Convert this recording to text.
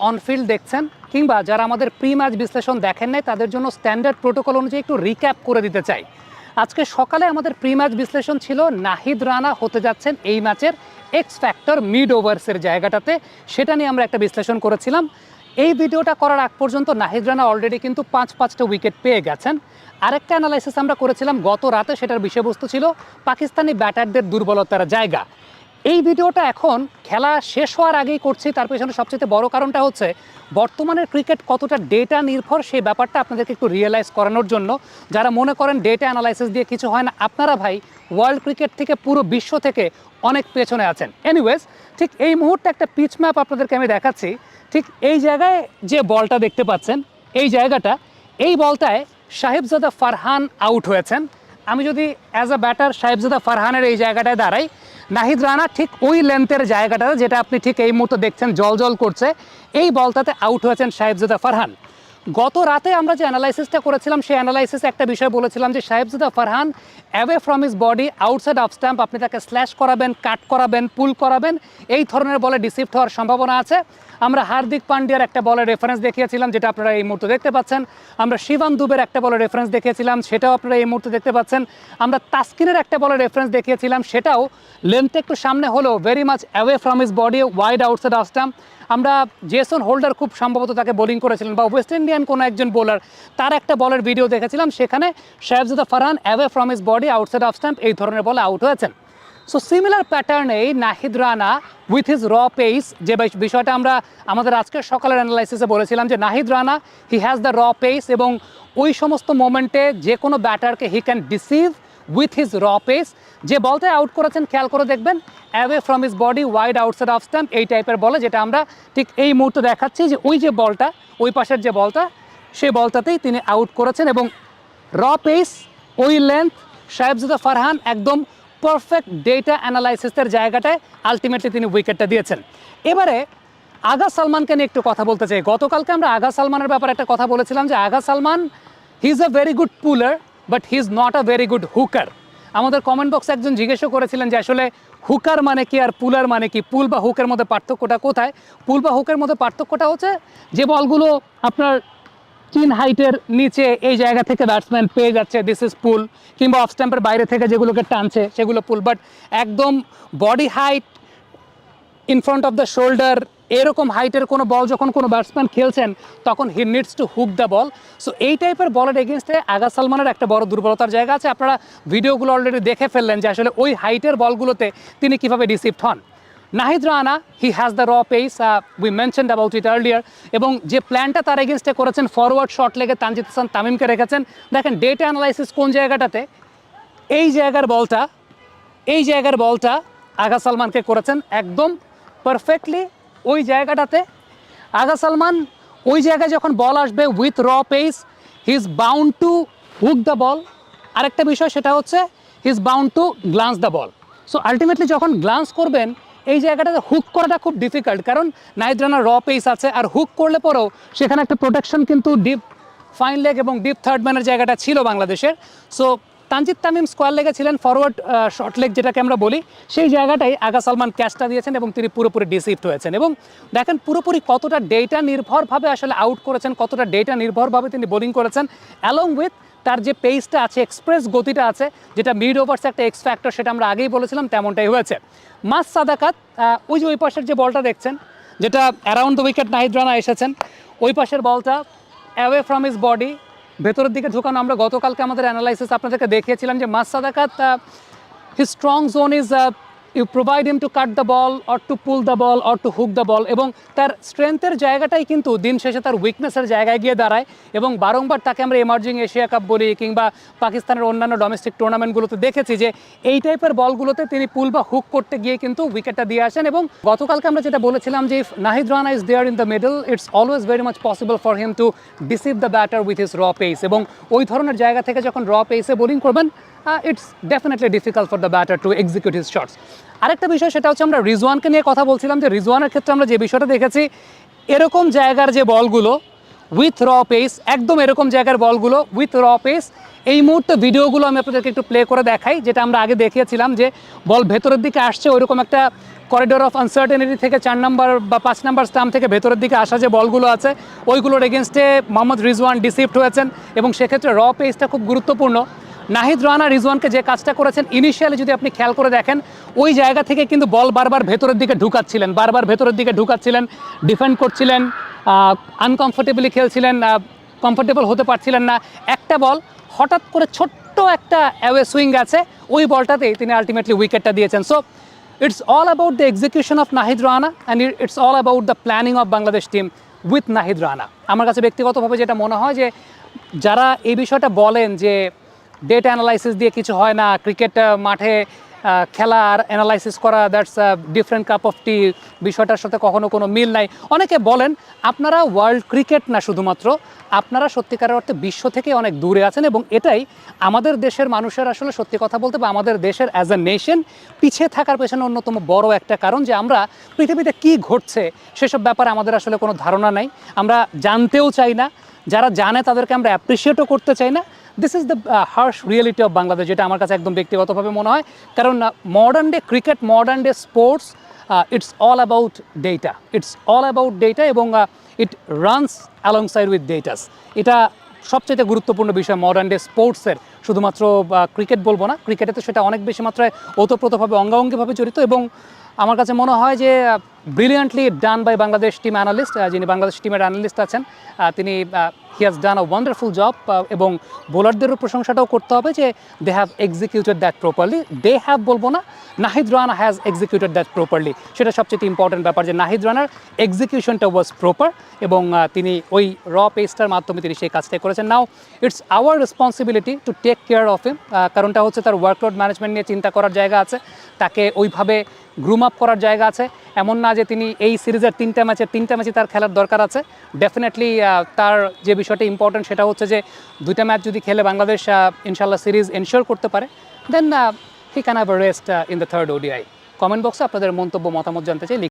On-field দেখছেন কিংবা যারা আমাদের প্রি ম্যাচ বিশ্লেষণ দেখেন নাই তাদের জন্য স্ট্যান্ডার্ড প্রোটোকল অনুযায়ী একটু রিক্যাপ করে দিতে চাই। আজকে সকালে আমাদের প্রি ম্যাচ বিশ্লেষণ ছিল নাহিদ রানা হতে যাচ্ছেন এই ম্যাচের এক্স ফ্যাক্টর মিড ওভার্সের জায়গাটাতে, সেটা নিয়ে আমরা একটা বিশ্লেষণ করেছিলাম। এই ভিডিওটা করার আগ পর্যন্ত নাহিদ রানা অলরেডি কিন্তু পাঁচটা উইকেট পেয়ে গেছেন। আরেকটা অ্যানালাইসিস আমরা করেছিলাম গত রাতে, সেটার বিষয়বস্তু ছিল পাকিস্তানি ব্যাটারদের দুর্বলতার জায়গা। এই ভিডিওটা এখন খেলা শেষ হওয়ার আগেই করছি, তার পেছনে সবচেয়ে বড় কারণটা হচ্ছে বর্তমানের ক্রিকেট কতটা ডেটা নির্ভর সেই ব্যাপারটা আপনাদেরকে একটু রিয়েলাইজ করানোর জন্য। যারা মনে করেন ডেটা অ্যানালাইসিস দিয়ে কিছু হয় না, আপনারা ভাই ওয়ার্ল্ড ক্রিকেট থেকে পুরো বিশ্ব থেকে অনেক পেছনে আছেন। এনিওয়েজ, ঠিক এই মুহূর্তে একটা পিচ ম্যাপ আপনাদেরকে আমি দেখাচ্ছি। ঠিক এই জায়গায় যে বলটা দেখতে পাচ্ছেন, এই জায়গাটা, এই বলটায় সাহেবজাদা ফারহান আউট হয়েছেন। আমি যদি অ্যাজ আ ব্যাটার সাহেবজাদা ফারহানের এই জায়গাটায় দাঁড়াই, নাহিদ রানা ঠিক ওই লেন্থের জায়গাটা যেটা আপনি ঠিক এই মুহূর্তে দেখছেন জল করছে, এই বলটাতে আউট হয়েছেন সাহেবজাদা ফারহান। গত রাতে আমরা যে অ্যানালাইসিসটা করেছিলাম সেই অ্যানালাইসিসে একটা বিষয় বলেছিলাম যে Sahibzada Farhan away from his body outside off stump, আপনি তাকে স্ল্যাশ করাবেন, কাট করাবেন, পুল করাবেন, এই ধরনের বলে ডিসিভড হওয়ার সম্ভাবনা আছে। আমরা হার্দিক পান্ডিয়ার একটা বলের রেফারেন্স দেখিয়েছিলাম, যেটা আপনারা এই মুহূর্তে দেখতে পাচ্ছেন। আমরা শিবান দুবের একটা বলের রেফারেন্স দেখিয়েছিলাম, সেটাও আপনারা এই মুহূর্তে দেখতে পাচ্ছেন। আমরা তাসকিনের একটা বলের রেফারেন্স দেখিয়েছিলাম, সেটাও লেন্থে একটু সামনে হলেও very much away from his body, wide outside off stamp. আমরা জেসন হোল্ডার খুব সম্ভবত তাকে বোলিং করেছিলেন, বা ওয়েস্ট ইন্ডিয়ান কোনো একজন বোলার, তার একটা বলের ভিডিও দেখেছিলাম, সেখানে Sahibzada Farhan away from his body outside off stump এই ধরনের বলে আউট হয়েছেন। সো সিমিলার প্যাটার্নেই Nahid Rana with his raw pace, যে বিষয়টা আমরা আমাদের আজকের সকালের অ্যানালাইসিসে বলেছিলাম যে Nahid Rana he has the raw pace, এবং ওই সমস্ত মোমেন্টে যে কোনো ব্যাটারকে he can deceive with his raw pace. যে বলটাই আউট করেছেন খেয়াল করে দেখবেন away from his body, wide outside off stump, এই টাইপের বলে, যেটা আমরা ঠিক এই মুহূর্তে দেখাচ্ছি যে ওই যে বলটা, ওই পাশের যে বলটা, সেই বলটাতেই তিনি আউট করেছেন। এবং র পেস, ওই লেন্থ, সাহেবজাদা ফারহান একদম পারফেক্ট ডেটা অ্যানালাইসিসের জায়গাটায় আলটিমেটলি তিনি উইকেটটা দিয়েছেন। এবারে আগা সালমানকে নিয়ে একটু কথা বলতে চাই। গতকালকে আমরা আগা সালমানের ব্যাপারে একটা কথা বলেছিলাম যে Agha Salman he is a very good puller but he is not a very good hooker. আমাদের কমেন্ট বক্সে একজন জিজ্ঞেসও করেছিলেন যে আসলে হুকার মানে কি আর পুলার মানে কি, পুল বা হুকের মধ্যে পার্থক্যটা কোথায়? পুল বা হুকের মধ্যে পার্থক্যটা হচ্ছে যে বলগুলো আপনার 3 হাইটের নিচে এই জায়গা থেকে ব্যাটসম্যান পেয়ে যাচ্ছে, দিস ইজ পুল, কিংবা অফ স্ট্যাম্পের বাইরে থেকে যেগুলোকে টানছে সেগুলো পুল। বাট একদম body height, in front of the shoulder, এরকম হাইটের কোনো বল যখন কোনো ব্যাটসম্যান খেলছেন তখন হি needs to hook the ball. So এই টাইপের বলের এগেনস্টে আগা সালমানের একটা বড় দুর্বলতার জায়গা আছে। আপনারা ভিডিওগুলো অলরেডি দেখে ফেললেন যে আসলে ওই হাইটের বলগুলোতে তিনি কীভাবে ডিসিভড হন। Nahid Rana he has the raw pace, we mentioned about it earlier, এবং যে প্ল্যানটা তার এগেনস্টে করেছেন ফরওয়ার্ড শট লেগে তানজিদ হাসান তামিমকে রেখেছেন। দেখেন ডেটা অ্যানালাইসিস কোন জায়গাটাতে, এই জায়গার বলটা আগা সালমানকে করেছেন একদম পারফেক্টলি ওই জায়গাটাতে। আগা সালমান ওই জায়গায় যখন বল আসবে উইথ র pace, he is bound to hook the বল। আরেকটা বিষয় সেটা হচ্ছে he is bound to glance the ball. So ultimately যখন গ্লান্স করবেন এই জায়গাটাতে হুক করাটা খুব ডিফিকাল্ট, কারণ নাহিদ রানার র পেস আছে, আর হুক করলে পরেও সেখানে একটা প্রোটেকশন কিন্তু ডিপ ফাইন লেগ এবং ডিপ থার্ড ম্যানের জায়গাটা ছিল বাংলাদেশের। সো তানজিদ তামিম স্কোয়ার লেগে ছিলেন, ফরওয়ার্ড শর্ট লেগ যেটাকে আমরা বলি, সেই জায়গাটাই আগা সালমান ক্যাচটা দিয়েছেন এবং তিনি পুরোপুরি ডিসিভড হয়েছেন। এবং দেখেন পুরোপুরি কতটা ডেটা নির্ভরভাবে আসলে আউট করেছেন, কতটা ডেটা নির্ভরভাবে তিনি বোলিং করেছেন, অ্যালং উইথ তার যে পেসটা আছে, এক্সপ্রেস গতিটা আছে, যেটা মিড ওভার্সে একটা এক্স ফ্যাক্টর, সেটা আমরা আগেই বলেছিলাম, তেমনটাই হয়েছে। মাস সাদাকাত, ওই যে ওই পাশের যে বলটা দেখছেন, যেটা around the wicket Nahid Rana এসেছেন, ওই পাশের বলটা অ্যাওয়ে ফ্রম হিজ বডি, ভেতরের দিকে ঢুকানো। আমরা গতকালকে আমাদের অ্যানালাইসিস আপনাদেরকে দেখিয়েছিলাম যে Maaz Sadaqat his strong zone is you provide him to cut the ball or to pull the ball or to hook the ball, এবং তার স্ট্রেংথের জায়গাটাই কিন্তু দিন শেষে তার উইকনেসের জায়গায় গিয়ে দাঁড়ায়। এবং বারংবার তাকে আমরা এমার্জিং এশিয়া কাপ বলি কিংবা পাকিস্তানের অন্যান্য ডোমেস্টিক টুর্নামেন্টগুলোতে দেখেছি যে এই টাইপের বলগুলোতে তিনি পুল বা হুক করতে গিয়ে কিন্তু উইকেটটা দিয়ে আসেন। এবং গতকালকে আমরা যেটা বলেছিলাম যে Nahid Rana is there in the middle, it's always very much possible for him to deceive the batter with his raw pace, এবং ওই ধরনের জায়গা থেকে যখন র পেসে বোলিং করবেন it's definitely difficult for the batter to execute his shots. আরেকটা বিষয় সেটা হচ্ছে আমরা রিজওয়ানকে নিয়ে কথা বলছিলাম যে রিজওয়ানের ক্ষেত্রে আমরা যে বিষয়টা দেখেছি, এরকম জায়গার যে বলগুলো উইথ র পেস, একদম এরকম জায়গার বলগুলো উইথ র পেস। এই মুহূর্তে ভিডিওগুলো আমি আপনাদেরকে একটু প্লে করে দেখাই, যেটা আমরা আগে দেখিয়েছিলাম যে বল ভেতরের দিকে আসছে, ওইরকম একটা করিডোর অফ আনসার্টেনিটি থেকে 4 নাম্বার বা 5 নাম্বার স্টাম্প থেকে ভেতরের দিকে আসা যে বলগুলো আছে ওইগুলোর এগেনস্টে মোহাম্মদ রিজওয়ান ডিসিভড হয়েছেন, এবং সেক্ষেত্রে র পেসটা খুব গুরুত্বপূর্ণ। নাহিদ রানা রিজওয়ানকে যে কাজটা করেছেন ইনিশিয়ালি যদি আপনি খেয়াল করে দেখেন, ওই জায়গা থেকে কিন্তু বল বারবার ভেতরের দিকে ঢুকাচ্ছিলেন, ডিফেন্ড করছিলেন, আনকমফোর্টেবলি খেলছিলেন, কমফোর্টেবল হতে পারছিলেন না। একটা বল হঠাৎ করে ছোট্ট একটা অ্যাওয়ে সুইং আছে, ওই বলটাতেই তিনি আলটিমেটলি উইকেটটা দিয়েছেন। So it's all about the execution of Nahid Rana and it's all about the planning of Bangladesh team with Nahid Rana. আমার কাছে ব্যক্তিগতভাবে যেটা মনে হয় যে যারা এই বিষয়টা বলেন যে ডেটা অ্যানালাইসিস দিয়ে কিছু হয় না, ক্রিকেট মাঠে খেলা আর অ্যানালাইসিস করা দ্যাটস ডিফারেন্ট কাপ অফ টি, বিষয়টার সাথে কখনো কোনো মিল নাই, অনেকে বলেন, আপনারা ওয়ার্ল্ড ক্রিকেট না শুধুমাত্র, আপনারা সত্যিকারের অর্থে বিশ্ব থেকে অনেক দূরে আছেন, এবং এটাই আমাদের দেশের মানুষের আসলে সত্যি কথা বলতে বা আমাদের দেশের অ্যাজ এ নেশন পিছিয়ে থাকার পেছনে অন্যতম বড় একটা কারণ, যে আমরা পৃথিবীতে কী ঘটছে সেসব ব্যাপারে আমাদের আসলে কোনো ধারণা নাই, আমরা জানতেও চাই না, যারা জানে তাদেরকে আমরা অ্যাপ্রিসিয়েটও করতে চাই না। This is the harsh reality of Bangladesh, যেটা আমার কাছে একদম ব্যক্তিগতভাবে মনে হয়। কারণ modern day cricket, modern day sports, it's all about data, এবং it runs alongside with datas. এটা সবচেয়ে গুরুত্বপূর্ণ বিষয় মডার্ন ডে স্পোর্টসের। শুধুমাত্র ক্রিকেট বলবো না, ক্রিকেটে তো সেটা অনেক বেশি মাত্রায় ওতপ্রোতভাবে অঙ্গাঙ্গিভাবে জড়িত, এবং আমার কাছে মনে হয় যে brilliantly done by Bangladesh team analyst, যিনি বাংলাদেশ টিমের অ্যানালিস্ট আছেন, তিনি he has done a wonderful job. এবং বোলারদেরও প্রশংসাটাও করতে হবে যে they have executed that properly. They have বলবো না, Nahid Rana has executed that properly. সেটা সবচেয়ে ইম্পর্টেন্ট ব্যাপার যে নাহিদ রানার এক্সিকিউশনটা ওয়াজ প্রপার, এবং তিনি ওই র পেসটার মাধ্যমে তিনি সেই কাজটাই করেছেন। Now it's our responsibility to take care of him. কারণটা হচ্ছে তার ওয়ার্কলোড ম্যানেজমেন্ট নিয়ে চিন্তা করার জায়গা আছে, তাকে ওইভাবে গ্রুম আপ করার জায়গা আছে। এমন না যে তিনি এই সিরিজের 3টা ম্যাচে তার খেলার দরকার আছে। ডেফিনেটলি তার যে বিষয়টা ইম্পর্টেন্ট সেটা হচ্ছে যে 2টা ম্যাচ যদি খেলে বাংলাদেশ ইনশাল্লাহ সিরিজ এনশিওর করতে পারে, then he can have a rest in the third ODI. Comment বক্সে আপনাদের মন্তব্য মতামত জানতে চাই।